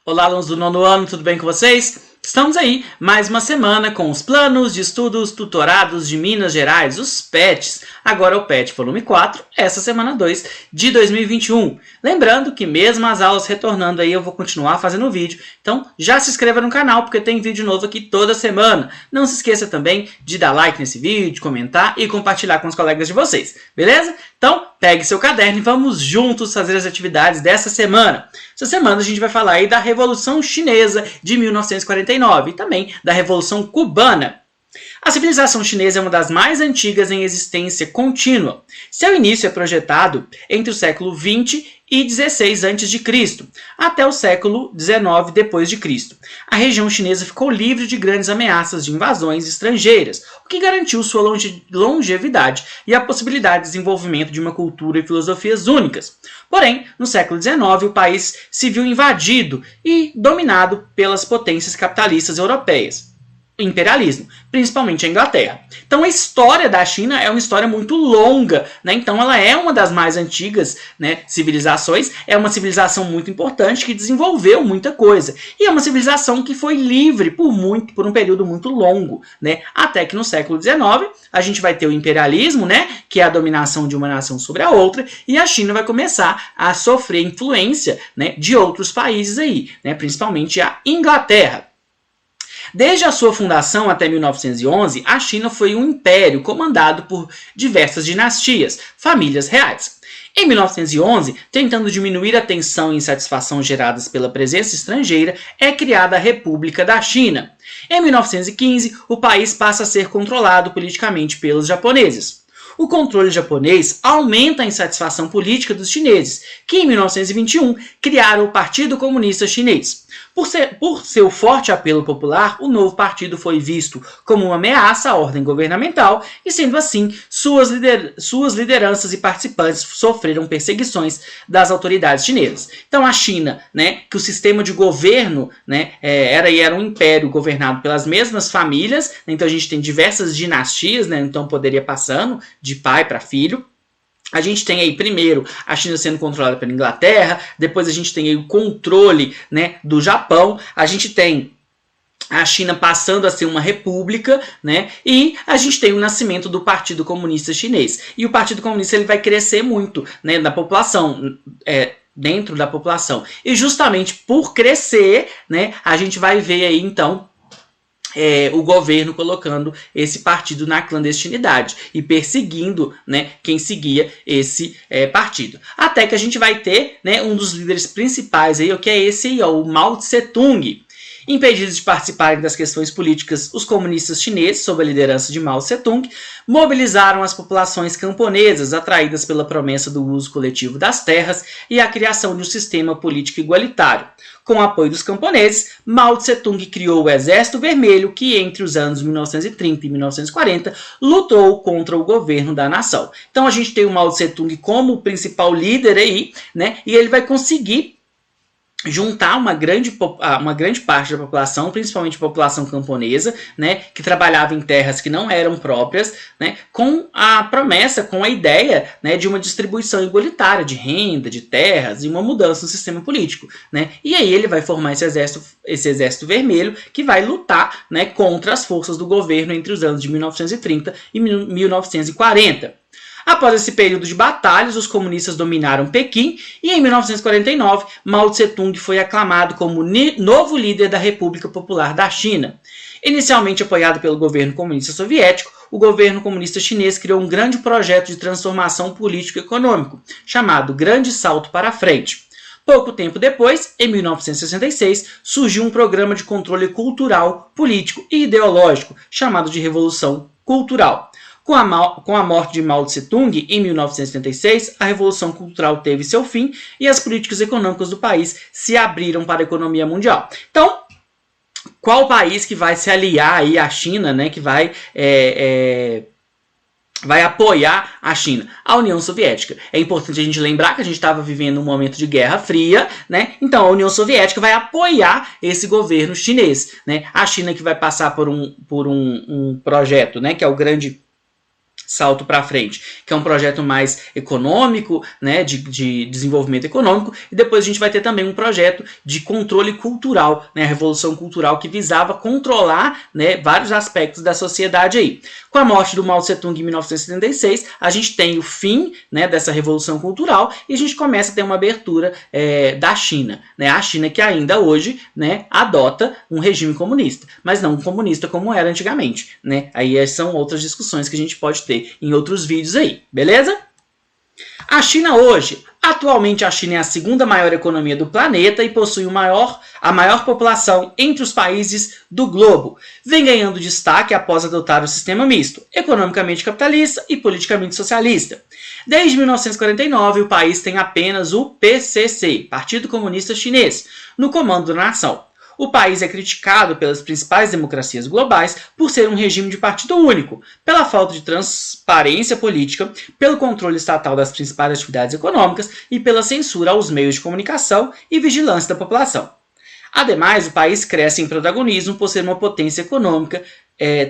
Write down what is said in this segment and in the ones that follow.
Olá, alunos do nono ano, tudo bem com vocês? Estamos aí, mais uma semana com os planos de estudos tutorados de Minas Gerais, os PETs. Agora o PET volume 4, essa semana 2 de 2021. Lembrando que mesmo as aulas retornando aí, eu vou continuar fazendo vídeo. Então já se inscreva no canal, porque tem vídeo novo aqui toda semana. Não se esqueça também de dar like nesse vídeo, comentar e compartilhar com os colegas de vocês, beleza? Então pegue seu caderno e vamos juntos fazer as atividades dessa semana. Essa semana a gente vai falar aí da Revolução Chinesa de 1949 e também da Revolução Cubana. A civilização chinesa é uma das mais antigas em existência contínua. Seu início é projetado entre o século 20 e 16 a.C., até o século 19 d.C. A região chinesa ficou livre de grandes ameaças de invasões estrangeiras, o que garantiu sua longevidade e a possibilidade de desenvolvimento de uma cultura e filosofias únicas. Porém, no século XIX, o país se viu invadido e dominado pelas potências capitalistas europeias. Imperialismo, principalmente a Inglaterra. Então a história da China é uma história muito longa, né? Então ela é uma das mais antigas, né, civilizações, é uma civilização muito importante que desenvolveu muita coisa, e é uma civilização que foi livre por um período muito longo, né? Até que no século XIX a gente vai ter o imperialismo, né, que é a dominação de uma nação sobre a outra, e a China vai começar a sofrer influência, né, de outros países aí, né, principalmente a Inglaterra. Desde a sua fundação até 1911, a China foi um império comandado por diversas dinastias, famílias reais. Em 1911, tentando diminuir a tensão e insatisfação geradas pela presença estrangeira, é criada a República da China. Em 1915, o país passa a ser controlado politicamente pelos japoneses. O controle japonês aumenta a insatisfação política dos chineses, que em 1921 criaram o Partido Comunista Chinês. Por seu forte apelo popular, o novo partido foi visto como uma ameaça à ordem governamental e, sendo assim, suas lideranças e participantes sofreram perseguições das autoridades chinesas. Então a China, né, que o sistema de governo, né, era um império governado pelas mesmas famílias, né, então a gente tem diversas dinastias, né, então poderia passando de pai para filho. A gente tem aí, primeiro, a China sendo controlada pela Inglaterra, depois a gente tem aí o controle, né, do Japão, a gente tem a China passando a ser uma república, né, e a gente tem o nascimento do Partido Comunista Chinês. E o Partido Comunista ele vai crescer muito, né, na população, dentro da população. E justamente por crescer, né, a gente vai ver aí, então, o governo colocando esse partido na clandestinidade e perseguindo, né, quem seguia esse partido. Até que a gente vai ter, né, um dos líderes principais, aí, que é esse aí, ó, o Mao Tse-tung. Impedidos de participarem das questões políticas, os comunistas chineses, sob a liderança de Mao Tse-tung, mobilizaram as populações camponesas, atraídas pela promessa do uso coletivo das terras e a criação de um sistema político igualitário. Com o apoio dos camponeses, Mao Tse-tung criou o Exército Vermelho, que entre os anos 1930 e 1940 lutou contra o governo da nação. Então a gente tem o Mao Tse-tung como o principal líder aí, né? E ele vai conseguir juntar uma grande parte da população, principalmente a população camponesa, né, que trabalhava em terras que não eram próprias, né, com a promessa, com a ideia, né, de uma distribuição igualitária de renda, de terras e uma mudança no sistema político, né. E aí ele vai formar esse exército vermelho que vai lutar, né, contra as forças do governo entre os anos de 1930 e 1940. Após esse período de batalhas, os comunistas dominaram Pequim e em 1949, Mao Tse-tung foi aclamado como novo líder da República Popular da China. Inicialmente apoiado pelo governo comunista soviético, o governo comunista chinês criou um grande projeto de transformação político-econômico, chamado Grande Salto para a Frente. Pouco tempo depois, em 1966, surgiu um programa de controle cultural, político e ideológico, chamado de Revolução Cultural. Com a morte de Mao Tse-tung, em 1976, a Revolução Cultural teve seu fim e as políticas econômicas do país se abriram para a economia mundial. Então, qual país que vai se aliar aí à China, né, que vai apoiar a China? A União Soviética. É importante a gente lembrar que a gente estava vivendo um momento de Guerra Fria, né? Então a União Soviética vai apoiar esse governo chinês, né? A China que vai passar por um projeto, né, que é o Grande salto para frente, que é um projeto mais econômico, né, de desenvolvimento econômico, e depois a gente vai ter também um projeto de controle cultural, né, a Revolução Cultural, que visava controlar, né, vários aspectos da sociedade aí. Com a morte do Mao Tse-tung em 1976, a gente tem o fim, né, dessa Revolução Cultural e a gente começa a ter uma abertura da China, né, a China que ainda hoje, né, adota um regime comunista, mas não comunista como era antigamente, né, aí são outras discussões que a gente pode ter em outros vídeos aí, beleza? A China hoje, atualmente a China é a segunda maior economia do planeta e possui a maior população entre os países do globo. Vem ganhando destaque após adotar o sistema misto, economicamente capitalista e politicamente socialista. Desde 1949, o país tem apenas o PCC, Partido Comunista Chinês, no comando da nação. O país é criticado pelas principais democracias globais por ser um regime de partido único, pela falta de transparência política, pelo controle estatal das principais atividades econômicas e pela censura aos meios de comunicação e vigilância da população. Ademais, o país cresce em protagonismo por ser uma potência econômica,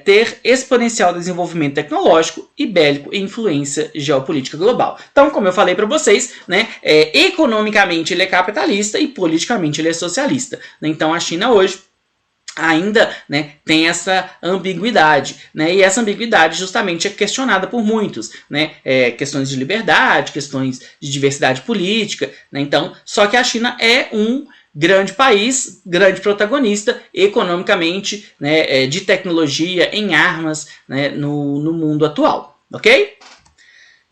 ter exponencial desenvolvimento tecnológico e bélico e influência geopolítica global. Então, como eu falei para vocês, né, economicamente ele é capitalista e politicamente ele é socialista. Então, a China hoje ainda, né, tem essa ambiguidade, né, e essa ambiguidade justamente é questionada por muitos, né, questões de liberdade, questões de diversidade política, né, então, só que a China é um grande país, grande protagonista economicamente, né, de tecnologia, em armas, né, no mundo atual, ok?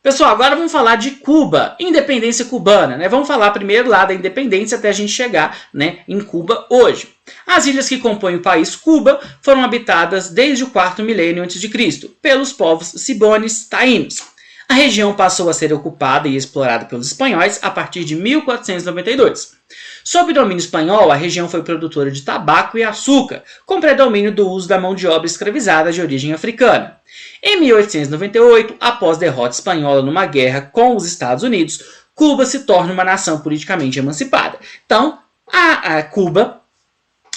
Pessoal, agora vamos falar de Cuba, independência cubana, né? Vamos falar primeiro lá da independência até a gente chegar, né, em Cuba hoje. As ilhas que compõem o país Cuba foram habitadas desde o quarto milênio a.C. pelos povos cibones taínos. A região passou a ser ocupada e explorada pelos espanhóis a partir de 1492. Sob domínio espanhol, a região foi produtora de tabaco e açúcar, com predomínio do uso da mão de obra escravizada de origem africana. Em 1898, após derrota espanhola numa guerra com os Estados Unidos, Cuba se torna uma nação politicamente emancipada. Então, a Cuba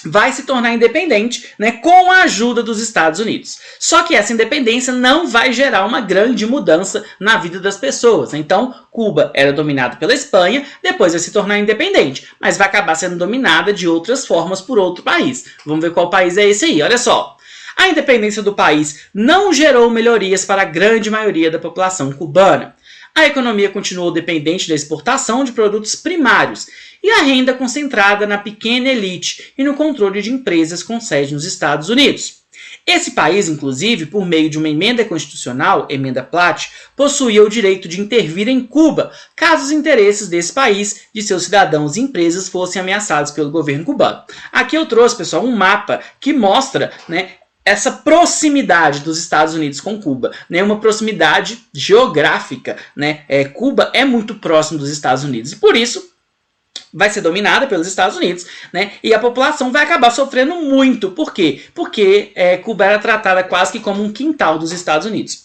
vai se tornar independente, né, com a ajuda dos Estados Unidos. Só que essa independência não vai gerar uma grande mudança na vida das pessoas. Então, Cuba era dominada pela Espanha, depois vai se tornar independente, mas vai acabar sendo dominada de outras formas por outro país. Vamos ver qual país é esse aí, olha só. A independência do país não gerou melhorias para a grande maioria da população cubana. A economia continuou dependente da exportação de produtos primários e a renda concentrada na pequena elite e no controle de empresas com sede nos Estados Unidos. Esse país, inclusive, por meio de uma emenda constitucional, Emenda Platt, possuía o direito de intervir em Cuba, caso os interesses desse país, de seus cidadãos e empresas fossem ameaçados pelo governo cubano. Aqui eu trouxe, pessoal, um mapa que mostra, né, essa proximidade dos Estados Unidos com Cuba, né, uma proximidade geográfica, né, Cuba é muito próximo dos Estados Unidos e por isso vai ser dominada pelos Estados Unidos, né, e a população vai acabar sofrendo muito. Por quê? Porque Cuba era tratada quase que como um quintal dos Estados Unidos.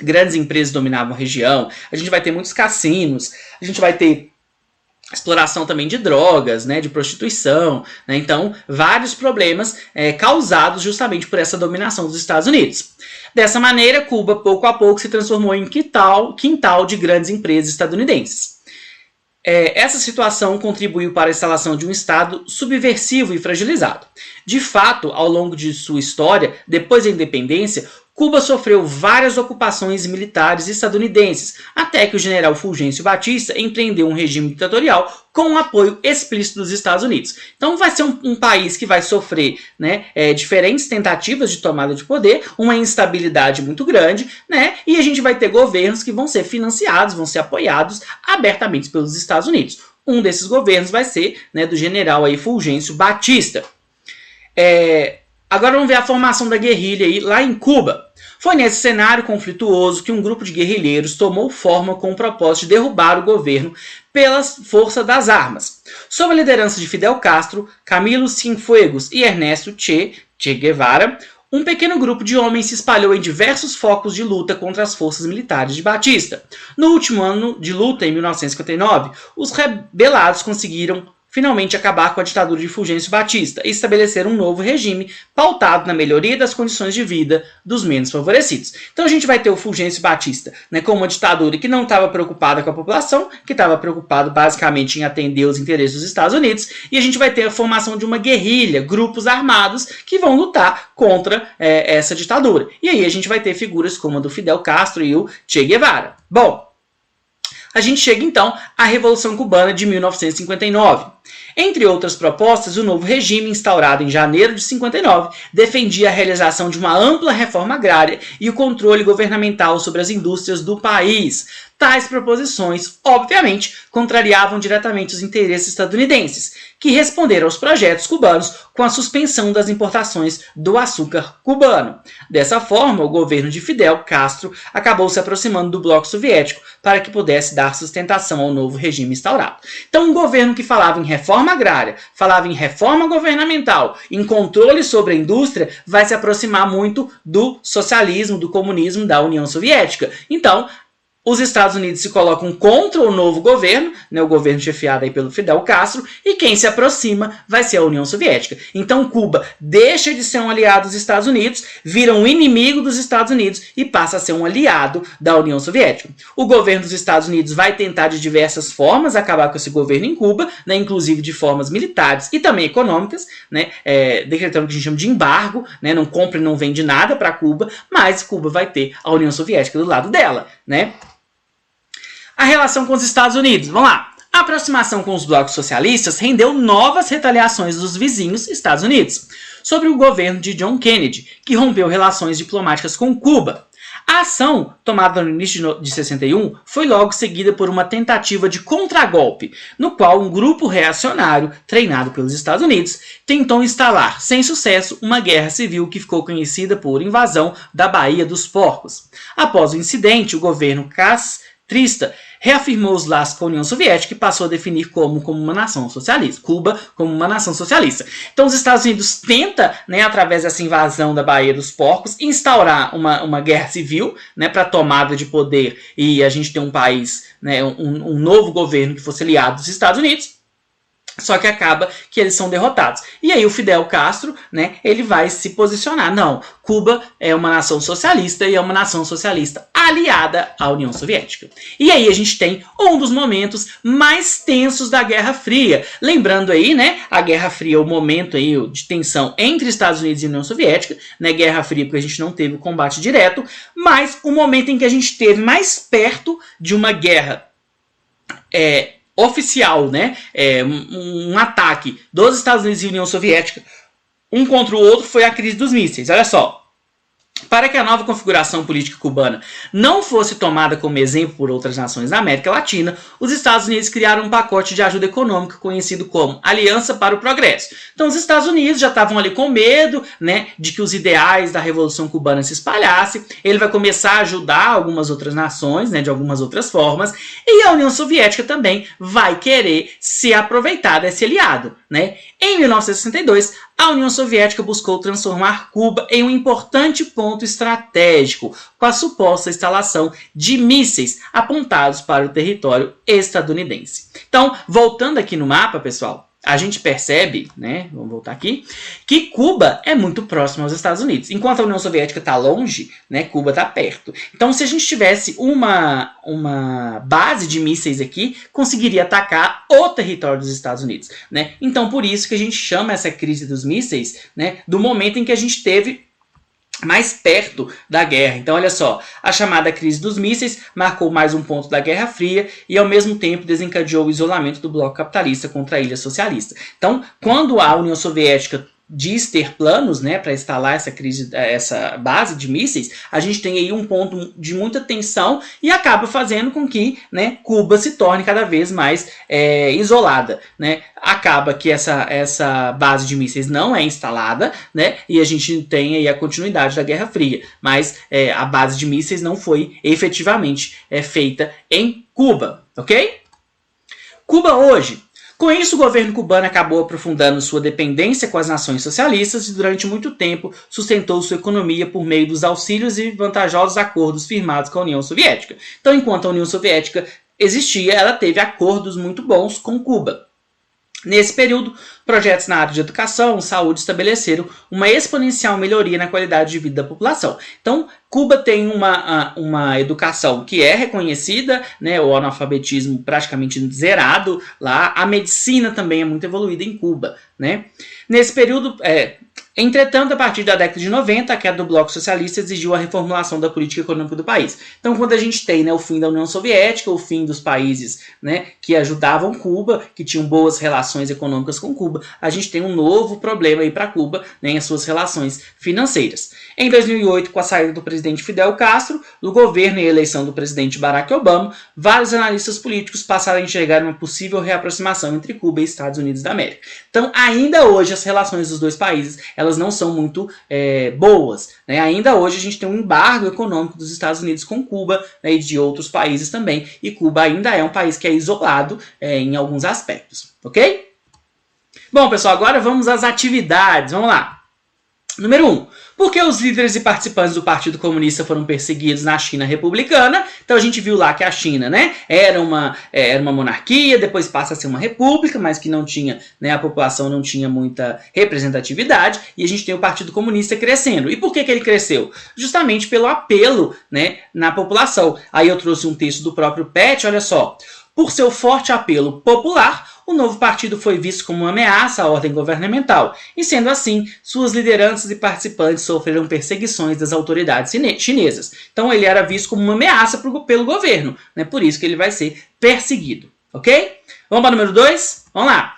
Grandes empresas dominavam a região, a gente vai ter muitos cassinos, a gente vai ter exploração também de drogas, né, de prostituição, né, então vários problemas causados justamente por essa dominação dos Estados Unidos. Dessa maneira, Cuba pouco a pouco se transformou em quintal de grandes empresas estadunidenses. Essa situação contribuiu para a instalação de um Estado subversivo e fragilizado. De fato, ao longo de sua história, depois da independência, Cuba sofreu várias ocupações militares estadunidenses, até que o general Fulgêncio Batista empreendeu um regime ditatorial com o apoio explícito dos Estados Unidos. Então vai ser um país que vai sofrer, né, diferentes tentativas de tomada de poder, uma instabilidade muito grande, né, e a gente vai ter governos que vão ser financiados, vão ser apoiados abertamente pelos Estados Unidos. Um desses governos vai ser, né, do general aí Fulgêncio Batista. Agora vamos ver a formação da guerrilha aí lá em Cuba. Foi nesse cenário conflituoso que um grupo de guerrilheiros tomou forma com o propósito de derrubar o governo pela força das armas. Sob a liderança de Fidel Castro, Camilo Cienfuegos e Ernesto Che Guevara, um pequeno grupo de homens se espalhou em diversos focos de luta contra as forças militares de Batista. No último ano de luta, em 1959, os rebelados conseguiram finalmente acabar com a ditadura de Fulgêncio Batista e estabelecer um novo regime pautado na melhoria das condições de vida dos menos favorecidos. Então a gente vai ter o Fulgêncio Batista, né, com uma ditadura que não estava preocupada com a população, que estava preocupado basicamente em atender os interesses dos Estados Unidos, e a gente vai ter a formação de uma guerrilha, grupos armados que vão lutar contra essa ditadura. E aí a gente vai ter figuras como a do Fidel Castro e o Che Guevara. Bom, a gente chega então à Revolução Cubana de 1959. Entre outras propostas, o novo regime, instaurado em janeiro de 59, defendia a realização de uma ampla reforma agrária e o controle governamental sobre as indústrias do país. Tais proposições, obviamente, contrariavam diretamente os interesses estadunidenses, que responderam aos projetos cubanos com a suspensão das importações do açúcar cubano. Dessa forma, o governo de Fidel Castro acabou se aproximando do bloco soviético para que pudesse dar sustentação ao novo regime instaurado. Então, um governo que falava em reforma agrária, falava em reforma governamental, em controle sobre a indústria, vai se aproximar muito do socialismo, do comunismo da União Soviética. Então, os Estados Unidos se colocam contra o novo governo, né, o governo chefiado aí pelo Fidel Castro, e quem se aproxima vai ser a União Soviética. Então Cuba deixa de ser um aliado dos Estados Unidos, vira um inimigo dos Estados Unidos e passa a ser um aliado da União Soviética. O governo dos Estados Unidos vai tentar de diversas formas acabar com esse governo em Cuba, né, inclusive de formas militares e também econômicas, né, decretando o que a gente chama de embargo, né, não compra e não vende nada para Cuba, mas Cuba vai ter a União Soviética do lado dela, né? A relação com os Estados Unidos, vamos lá. A aproximação com os blocos socialistas rendeu novas retaliações dos vizinhos Estados Unidos sobre o governo de John Kennedy, que rompeu relações diplomáticas com Cuba. A ação, tomada no início de 61, foi logo seguida por uma tentativa de contragolpe, no qual um grupo reacionário, treinado pelos Estados Unidos, tentou instalar, sem sucesso, uma guerra civil que ficou conhecida por invasão da Baía dos Porcos. Após o incidente, o governo castrista reafirmou os laços com a União Soviética e passou a definir como uma nação socialista, Cuba como uma nação socialista. Então os Estados Unidos tentam, né, através dessa invasão da Baía dos Porcos, instaurar uma guerra civil, né, para tomada de poder e a gente ter um país, né, um novo governo que fosse aliado dos Estados Unidos. Só que acaba que eles são derrotados. E aí o Fidel Castro, né, ele vai se posicionar. Não, Cuba é uma nação socialista e é uma nação socialista aliada à União Soviética. E aí a gente tem um dos momentos mais tensos da Guerra Fria. Lembrando aí, né, a Guerra Fria é o momento aí de tensão entre Estados Unidos e União Soviética, né, Guerra Fria porque a gente não teve o combate direto, mas o momento em que a gente teve mais perto de uma guerra oficial, né, um ataque dos Estados Unidos e União Soviética um contra o outro foi a crise dos mísseis. Olha só, para que a nova configuração política cubana não fosse tomada como exemplo por outras nações da América Latina, os Estados Unidos criaram um pacote de ajuda econômica conhecido como Aliança para o Progresso. Então os Estados Unidos já estavam ali com medo, né, de que os ideais da Revolução Cubana se espalhassem. Ele vai começar a ajudar algumas outras nações, né, de algumas outras formas, e a União Soviética também vai querer se aproveitar desse aliado, né? Em 1962, a União Soviética buscou transformar Cuba em um importante ponto estratégico, com a suposta instalação de mísseis apontados para o território estadunidense. Então, voltando aqui no mapa, pessoal, a gente percebe, né, vamos voltar aqui, que Cuba é muito próximo aos Estados Unidos. Enquanto a União Soviética está longe, né, Cuba está perto. Então, se a gente tivesse uma base de mísseis aqui, conseguiria atacar o território dos Estados Unidos, né? Então, por isso que a gente chama essa crise dos mísseis, né, do momento em que a gente teve mais perto da guerra. Então, olha só, a chamada crise dos mísseis marcou mais um ponto da Guerra Fria e, ao mesmo tempo, desencadeou o isolamento do bloco capitalista contra a ilha socialista. Então, quando a União Soviética diz ter planos, né, para instalar essa base de mísseis, a gente tem aí um ponto de muita tensão e acaba fazendo com que, né, Cuba se torne cada vez mais isolada, né? Acaba que essa base de mísseis não é instalada, né, e a gente tem aí a continuidade da Guerra Fria, mas a base de mísseis não foi efetivamente feita em Cuba, ok? Cuba hoje. Com isso, o governo cubano acabou aprofundando sua dependência com as nações socialistas e, durante muito tempo, sustentou sua economia por meio dos auxílios e vantajosos acordos firmados com a União Soviética. Então, enquanto a União Soviética existia, ela teve acordos muito bons com Cuba. Nesse período, projetos na área de educação, saúde estabeleceram uma exponencial melhoria na qualidade de vida da população. Então, Cuba tem uma educação que é reconhecida, né, o analfabetismo praticamente zerado lá, a medicina também é muito evoluída em Cuba, né. Nesse período, entretanto, a partir da década de 90, a queda do Bloco Socialista exigiu a reformulação da política econômica do país. Então, quando a gente tem, né, o fim da União Soviética, o fim dos países, né, que ajudavam Cuba, que tinham boas relações econômicas com Cuba, a gente tem um novo problema aí para Cuba, né, em suas relações financeiras. Em 2008, com a saída do presidente Fidel Castro, do governo e a eleição do presidente Barack Obama, vários analistas políticos passaram a enxergar uma possível reaproximação entre Cuba e Estados Unidos da América. Então, ainda hoje, as relações dos dois países, elas não são muito boas, né? Ainda hoje a gente tem um embargo econômico dos Estados Unidos com Cuba, né, e de outros países também, e Cuba ainda é um país que é isolado em alguns aspectos, ok? Bom, pessoal, agora vamos às atividades, vamos lá. Número 1. Por que os líderes e participantes do Partido Comunista foram perseguidos na China republicana? Então a gente viu lá que a China, né, era uma monarquia, depois passa a ser uma república, mas que não tinha, né, a população não tinha muita representatividade, e a gente tem o Partido Comunista crescendo. E por que ele cresceu? Justamente pelo apelo, né, na população. Aí eu trouxe um texto do próprio Pett, olha só. Por seu forte apelo popular, o novo partido foi visto como uma ameaça à ordem governamental, e sendo assim, suas lideranças e participantes sofreram perseguições das autoridades chinesas. Então ele era visto como uma ameaça pelo governo, né? Por isso que ele vai ser perseguido, ok? Vamos para o número 2? Vamos lá!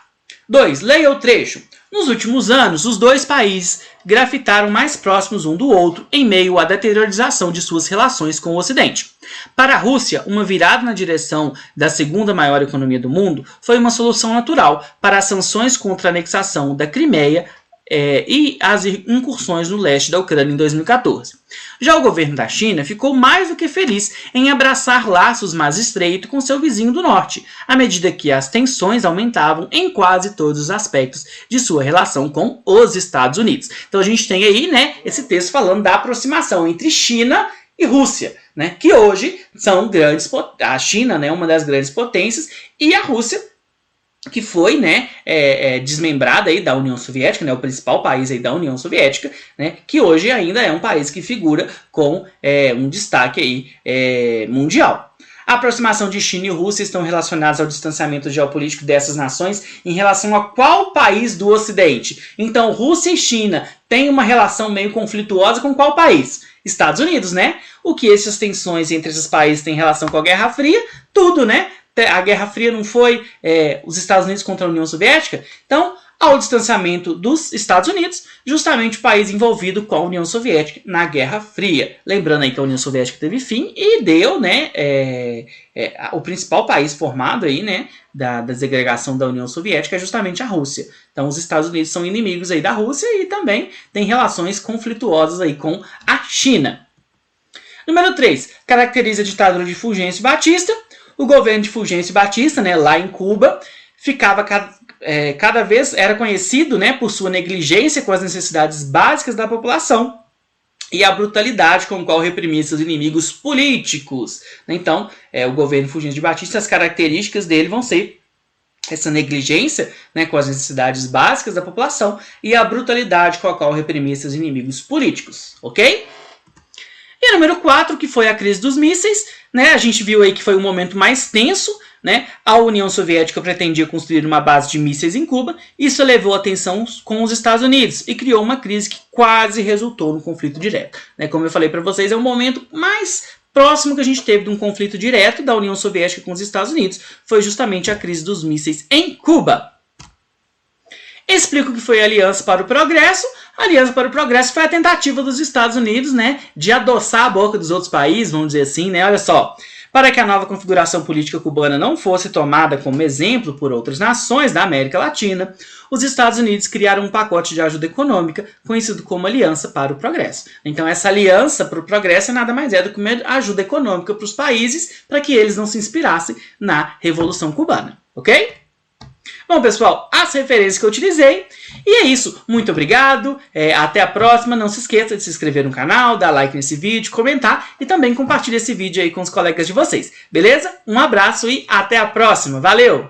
2. Leia o trecho. Nos últimos anos, os dois países grafitaram mais próximos um do outro em meio à deteriorização de suas relações com o Ocidente. Para a Rússia, uma virada na direção da segunda maior economia do mundo foi uma solução natural para as sanções contra a anexação da Crimeia e as incursões no leste da Ucrânia em 2014. Já o governo da China ficou mais do que feliz em abraçar laços mais estreitos com seu vizinho do norte, à medida que as tensões aumentavam em quase todos os aspectos de sua relação com os Estados Unidos. Então a gente tem aí, né, esse texto falando da aproximação entre China e Rússia, né, que hoje são grandes, a China, né, uma das grandes potências, e a Rússia, que foi, né, desmembrada aí da União Soviética, né, o principal país aí da União Soviética, né, que hoje ainda é um país que figura com um destaque aí, mundial. A aproximação de China e Rússia estão relacionadas ao distanciamento geopolítico dessas nações em relação a qual país do Ocidente? Então, Rússia e China têm uma relação meio conflituosa com qual país? Estados Unidos, né? O que essas tensões entre esses países têm relação com a Guerra Fria? Tudo, né? A Guerra Fria não foi os Estados Unidos contra a União Soviética? Então, ao distanciamento dos Estados Unidos, justamente o país envolvido com a União Soviética na Guerra Fria. Lembrando aí que a União Soviética teve fim e deu, né, o principal país formado aí, né, da desagregação da União Soviética é justamente a Rússia. Então os Estados Unidos são inimigos aí da Rússia e também tem relações conflituosas aí com a China. Número 3. Caracteriza a ditadura de Fulgêncio Batista. O governo de Fulgêncio Batista, né, lá em Cuba, ficava cada vez era conhecido, né, por sua negligência com as necessidades básicas da população e a brutalidade com a qual reprimia seus inimigos políticos. Então, o governo Fulgêncio Batista, as características dele vão ser essa negligência, né, com as necessidades básicas da população e a brutalidade com a qual reprimia seus inimigos políticos, ok? E número 4, que foi a crise dos mísseis, né? A gente viu aí que foi um momento mais tenso, né? A União Soviética pretendia construir uma base de mísseis em Cuba, isso elevou a tensão com os Estados Unidos e criou uma crise que quase resultou no conflito direto, né? Como eu falei para vocês, é o momento mais próximo que a gente teve de um conflito direto da União Soviética com os Estados Unidos, foi justamente a crise dos mísseis em Cuba. Explico o que foi a Aliança para o Progresso. A Aliança para o Progresso foi a tentativa dos Estados Unidos, né, de adoçar a boca dos outros países, vamos dizer assim, né? Olha só, para que a nova configuração política cubana não fosse tomada como exemplo por outras nações da América Latina, os Estados Unidos criaram um pacote de ajuda econômica conhecido como Aliança para o Progresso. Então essa Aliança para o Progresso nada mais é do que uma ajuda econômica para os países para que eles não se inspirassem na Revolução Cubana, ok? Bom, pessoal, as referências que eu utilizei. E é isso. Muito obrigado. Até a próxima. Não se esqueça de se inscrever no canal, dar like nesse vídeo, comentar e também compartilhar esse vídeo aí com os colegas de vocês. Beleza? Um abraço e até a próxima. Valeu!